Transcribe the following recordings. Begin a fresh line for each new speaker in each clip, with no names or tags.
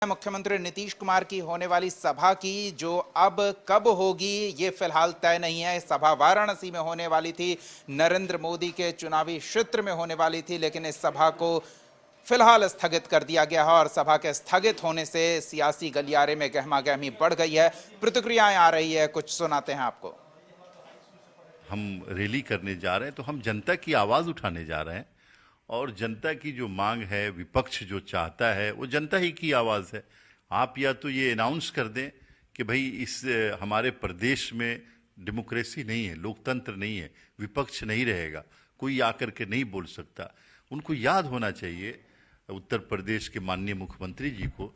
मुख्यमंत्री नीतीश कुमार की होने वाली सभा की, जो अब कब होगी ये फिलहाल तय नहीं है। सभा वाराणसी में होने वाली थी, नरेंद्र मोदी के चुनावी क्षेत्र में होने वाली थी, लेकिन इस सभा को फिलहाल स्थगित कर दिया गया है और सभा के स्थगित होने से सियासी गलियारे में गहमागहमी बढ़ गई है। प्रतिक्रियाएं आ रही है, कुछ सुनाते हैं आपको।
हम रैली करने जा रहे हैं तो हम जनता की आवाज उठाने जा रहे हैं और जनता की जो मांग है, विपक्ष जो चाहता है, वो जनता ही की आवाज़ है। आप या तो ये अनाउंस कर दें कि भाई इस हमारे प्रदेश में डेमोक्रेसी नहीं है, लोकतंत्र नहीं है, विपक्ष नहीं रहेगा, कोई आकर के नहीं बोल सकता। उनको याद होना चाहिए उत्तर प्रदेश के माननीय मुख्यमंत्री जी को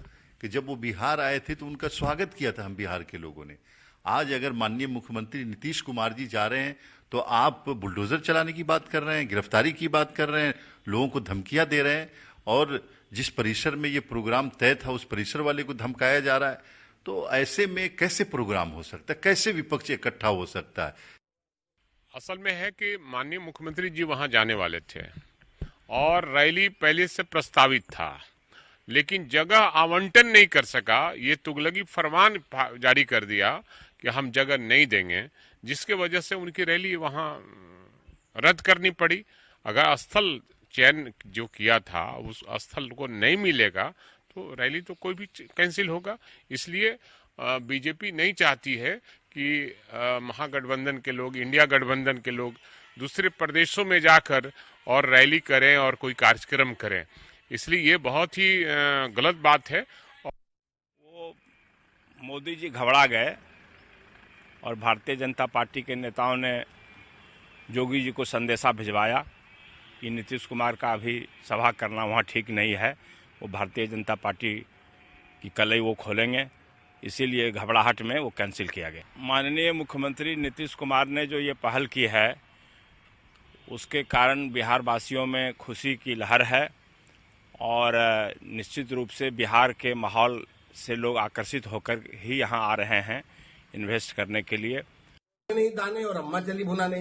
कि जब वो बिहार आए थे तो उनका स्वागत किया था हम बिहार के लोगों ने। आज अगर माननीय मुख्यमंत्री नीतीश कुमार जी जा रहे हैं तो आप बुलडोजर चलाने की बात कर रहे हैं, गिरफ्तारी की बात कर रहे हैं, लोगों को धमकियां दे रहे हैं और जिस परिसर में ये प्रोग्राम तय था उस परिसर वाले को धमकाया जा रहा है। तो ऐसे में कैसे प्रोग्राम हो सकता है, कैसे विपक्ष इकट्ठा हो सकता है?
असल में है कि माननीय मुख्यमंत्री जी वहां जाने वाले थे और रैली पहले से प्रस्तावित था, लेकिन जगह आवंटन नहीं कर सका। ये तुगलकी फरमान जारी कर दिया कि हम जगह नहीं देंगे, जिसके वजह से उनकी रैली वहां रद्द करनी पड़ी। अगर स्थल चयन जो किया था उस स्थल को नहीं मिलेगा तो रैली तो कोई भी कैंसिल होगा। इसलिए बीजेपी नहीं चाहती है कि महागठबंधन के लोग, इंडिया गठबंधन के लोग दूसरे प्रदेशों में जाकर और रैली करें और कोई कार्यक्रम करें। इसलिए ये बहुत ही गलत बात है।
वो मोदी जी घबरा गए और भारतीय जनता पार्टी के नेताओं ने जोगी जी को संदेशा भिजवाया कि नीतीश कुमार का अभी सभा करना वहाँ ठीक नहीं है, वो भारतीय जनता पार्टी की कलई वो खोलेंगे, इसीलिए घबराहट में वो कैंसिल किया गया। माननीय मुख्यमंत्री नीतीश कुमार ने जो ये पहल की है उसके कारण बिहार वासियों में खुशी की लहर है और निश्चित रूप से बिहार के माहौल से लोग आकर्षित होकर ही यहाँ आ रहे हैं इन्वेस्ट करने के लिए।
नहीं दाने और अम्मा चली भुनाने,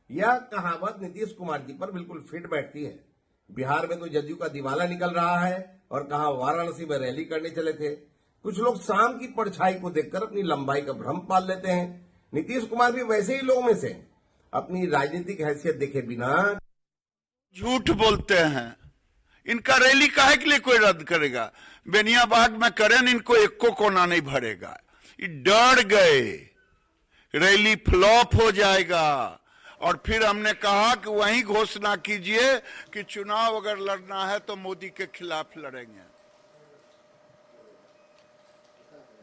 यह कहावत नीतीश कुमार जी पर बिल्कुल फिट बैठती है। बिहार में तो जदयू का दिवाला निकल रहा है और कहा वाराणसी में रैली करने चले थे। कुछ लोग शाम की परछाई को देखकर अपनी लंबाई का भ्रम पाल लेते हैं। नीतीश कुमार भी वैसे ही लोगों में से अपनी राजनीतिक हैसियत देखे बिना
झूठ बोलते हैं। इनका रैली काहे के लिए कोई रद्द करेगा? बेनियाबाग में करें, इनको एको कोना नहीं भरेगा। ये डर गए, रैली फ्लॉप हो जाएगा। और फिर हमने कहा कि वही घोषणा कीजिए कि चुनाव अगर लड़ना है तो मोदी के खिलाफ लड़ेंगे।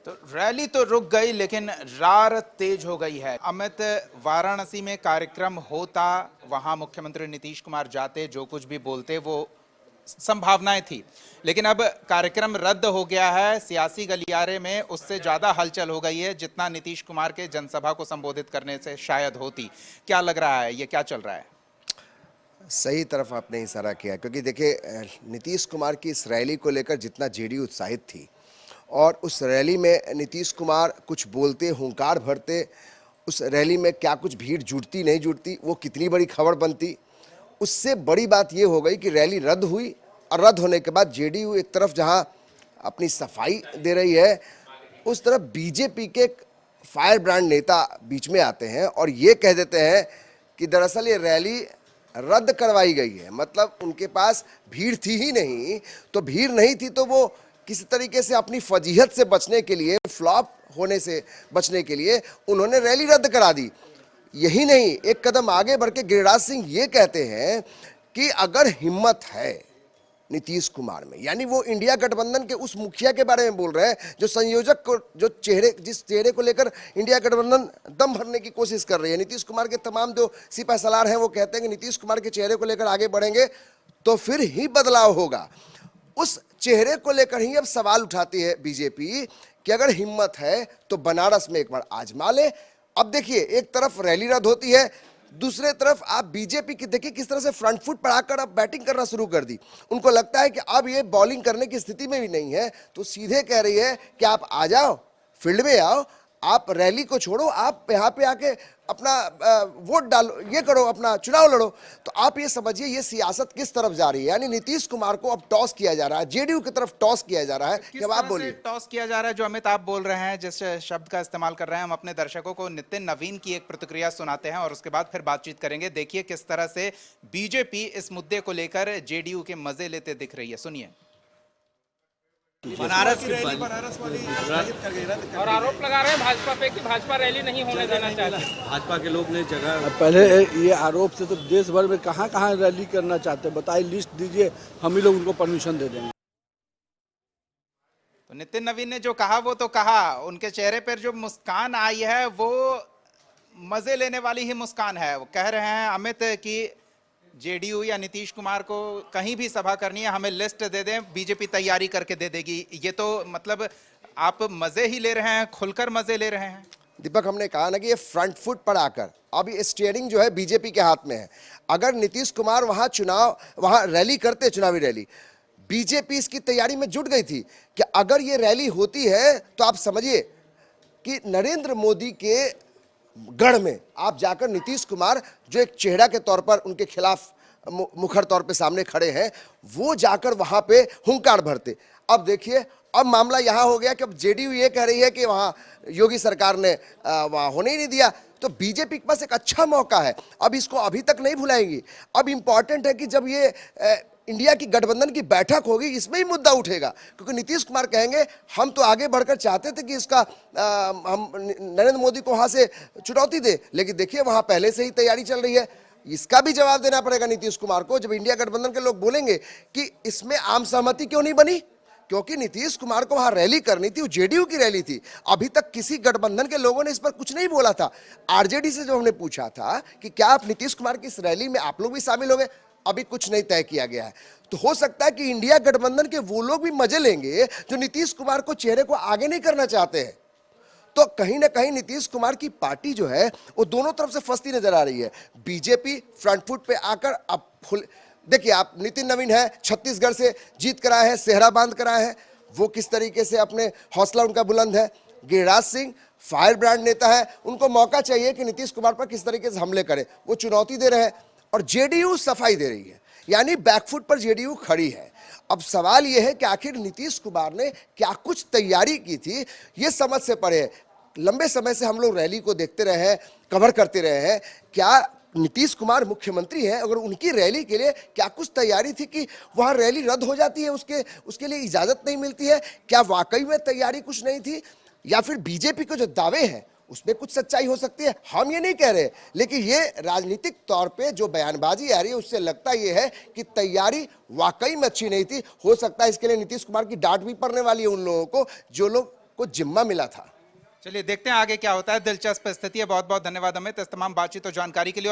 तो रैली तो रुक गई, लेकिन रार तेज हो गई है। अमित, वाराणसी में कार्यक्रम होता, वहां मुख्यमंत्री नीतीश कुमार जाते, जो कुछ भी बोलते वो संभावनाएं थी, लेकिन अब कार्यक्रम रद्द हो गया है। सियासी गलियारे में उससे ज्यादा हलचल हो गई है जितना नीतीश कुमार के जनसभा को संबोधित करने से शायद होती। क्या लग रहा है, ये क्या चल रहा है?
सही तरफ आपने इशारा किया, क्योंकि देखिए नीतीश कुमार की इस रैली को लेकर जितना जेडीयू उत्साहित थी और उस रैली में नीतीश कुमार कुछ बोलते, हुंकार भरते, उस रैली में क्या कुछ भीड़ जुटती नहीं जुटती, वो कितनी बड़ी खबर बनती, उससे बड़ी बात ये हो गई कि रैली रद्द हुई और रद्द होने के बाद जेडीयू एक तरफ जहां अपनी सफाई दे रही है, उस तरफ बीजेपी के फायर ब्रांड नेता बीच में आते हैं और ये कह देते हैं कि दरअसल ये रैली रद्द करवाई गई है। मतलब उनके पास भीड़ थी ही नहीं, तो भीड़ नहीं थी तो वो किसी तरीके से अपनी फजीहत से बचने के लिए, फ्लॉप होने से बचने के लिए उन्होंने रैली रद्द करा दी। यही नहीं, एक कदम आगे बढ़ के गिरिराज सिंह ये कहते हैं कि अगर हिम्मत है नीतीश कुमार में, यानी वो इंडिया गठबंधन के उस मुखिया के बारे में बोल रहे हैं जो संयोजक को, जो जिस चेहरे को लेकर इंडिया गठबंधन दम भरने की कोशिश कर रही है। नीतीश कुमार के तमाम जो सिपह सलार हैं वो कहते हैं कि नीतीश कुमार के चेहरे को लेकर आगे बढ़ेंगे तो फिर ही बदलाव होगा। उस चेहरे को लेकर ही अब सवाल उठाती है बीजेपी कि अगर हिम्मत है तो बनारस में एक बार आजमा ले। अब देखिए, एक तरफ रैली रद्द होती है, दूसरे तरफ आप बीजेपी की देखिए किस तरह से फ्रंट फुट बढ़ाकर अब बैटिंग करना शुरू कर दी। उनको लगता है कि अब ये बॉलिंग करने की स्थिति में भी नहीं है, तो सीधे कह रही है कि आप आ जाओ, फील्ड में आओ, आप रैली को छोड़ो, आप यहाँ पे आके अपना वोट डालो, ये करो, अपना चुनाव लड़ो। तो आप ये समझिए ये सियासत किस तरफ जा रही है। यानी नीतीश कुमार को अब टॉस किया जा रहा है, जेडीयू की तरफ टॉस किया जा रहा है।
किस
अब आप
तरह
बोलिए।
से टॉस किया जा रहा है जो अमित आप बोल रहे हैं, जिस शब्द का इस्तेमाल कर रहे हैं, हम अपने दर्शकों को नितिन नवीन की एक प्रतिक्रिया सुनाते हैं और उसके बाद फिर बातचीत करेंगे। देखिए किस तरह से बीजेपी इस मुद्दे को लेकर जेडीयू के मजे लेते दिख रही है, सुनिए।
बनारस वाली
और आरोप लगा रहे हैं भाजपा पे कि भाजपा रैली नहीं होने देना चाहती।
भाजपा के लोग ने जगह
पहले ये आरोप से तो देश भर में कहाँ कहाँ रैली करना चाहते हैं बताइए, लिस्ट दीजिए, हम ही लोग उनको परमिशन दे देंगे।
तो नितिन नवीन ने जो कहा वो तो कहा, उनके चेहरे पर जो मुस्कान आई है वो मजे लेने वाली ही मुस्कान है। वो कह रहे हैं अमित कि जेडीयू या नीतीश कुमार को कहीं भी सभा करनी है हमें लिस्ट दे दें, बीजेपी तैयारी करके दे देगी। ये तो मतलब आप मजे ही ले रहे हैं, खुलकर मजे ले रहे हैं।
दीपक, हमने कहा ना कि ये फ्रंट फुट पर आकर अब ये स्टीयरिंग जो है बीजेपी के हाथ में है। अगर नीतीश कुमार वहां रैली करते, चुनावी रैली, बीजेपी इसकी तैयारी में जुट गई थी कि अगर ये रैली होती है तो आप समझिए कि नरेंद्र मोदी के गढ़ में आप जाकर नीतीश कुमार जो एक चेहरा के तौर पर उनके खिलाफ मुखर तौर पे सामने खड़े हैं, वो जाकर वहां पे हुंकार भरते। अब देखिए, अब मामला यहां हो गया कि अब जेडीयू ये कह रही है कि वहां योगी सरकार ने वहां होने ही नहीं दिया, तो बीजेपी के पास एक अच्छा मौका है। अब इसको अभी तक नहीं भुलाएंगी। अब इंपॉर्टेंट है कि जब ये इंडिया की गठबंधन की बैठक होगी, इसमें ही मुद्दा उठेगा, क्योंकि नीतीश कुमार कहेंगे हम तो आगे बढ़कर चाहते थे कि इसका हम नरेंद्र मोदी को वहां से चुनौती दे, लेकिन देखिए वहां पहले से ही तैयारी चल रही है। इसका भी जवाब देना पड़ेगा नीतीश कुमार को जब इंडिया गठबंधन के लोग बोलेंगे कि इसमें आम सहमति क्यों नहीं बनी, क्योंकि नीतीश कुमार को वहां रैली करनी थी, वो जेडीयू की रैली थी। अभी तक किसी गठबंधन के लोगों ने इस पर कुछ नहीं बोला था। आरजेडी से जब हमने पूछा था कि क्या आप नीतीश कुमार की इस रैली में आप लोग भी शामिल होंगे, अभी कुछ नहीं तय किया गया है। तो हो सकता है कि इंडिया गठबंधन के वो लोग भी मजे लेंगे जो नीतीश कुमार को चेहरे को आगे नहीं करना चाहते हैं। तो कहीं ना कहीं नीतीश कुमार की पार्टी जो है वो दोनों तरफ से फंसती नजर आ रही है। बीजेपी फ्रंट फुट पे आकर अब देखिए, आप नितिन नवीन है, छत्तीसगढ़ से जीत कर आए हैं, सेहरा बांध कर आए हैं, वो किस तरीके से अपने हौसला उनका बुलंद है। गिरिराज सिंह फायर ब्रांड नेता है, उनको मौका चाहिए कि नीतीश कुमार पर किस तरीके से हमले करें, वो चुनौती दे रहे हैं। और जेडीयू सफाई दे रही है, यानी बैकफुट पर जेडीयू खड़ी है। अब सवाल यह है कि आखिर नीतीश कुमार ने क्या कुछ तैयारी की थी, ये समझ से परे है। लंबे समय से हम लोग रैली को देखते रहे हैं, कवर करते रहे हैं। क्या नीतीश कुमार मुख्यमंत्री है, अगर उनकी रैली के लिए क्या कुछ तैयारी थी कि वहां रैली रद्द हो जाती है, उसके लिए इजाजत नहीं मिलती है? क्या वाकई में तैयारी कुछ नहीं थी, या फिर बीजेपी के जो दावे हैं उसमें कुछ सच्चाई हो सकती है? हम ये नहीं कह रहे, लेकिन ये राजनीतिक तौर पे जो बयानबाजी आ रही है उससे लगता ये है कि तैयारी वाकई में अच्छी नहीं थी। हो सकता है इसके लिए नीतीश कुमार की डांट भी पड़ने वाली है उन लोगों को जो लोग को जिम्मा मिला था।
चलिए देखते हैं आगे क्या होता है। दिलचस्प स्थिति है। बहुत बहुत धन्यवाद अमित इस तमाम बातचीत और जानकारी के लिए।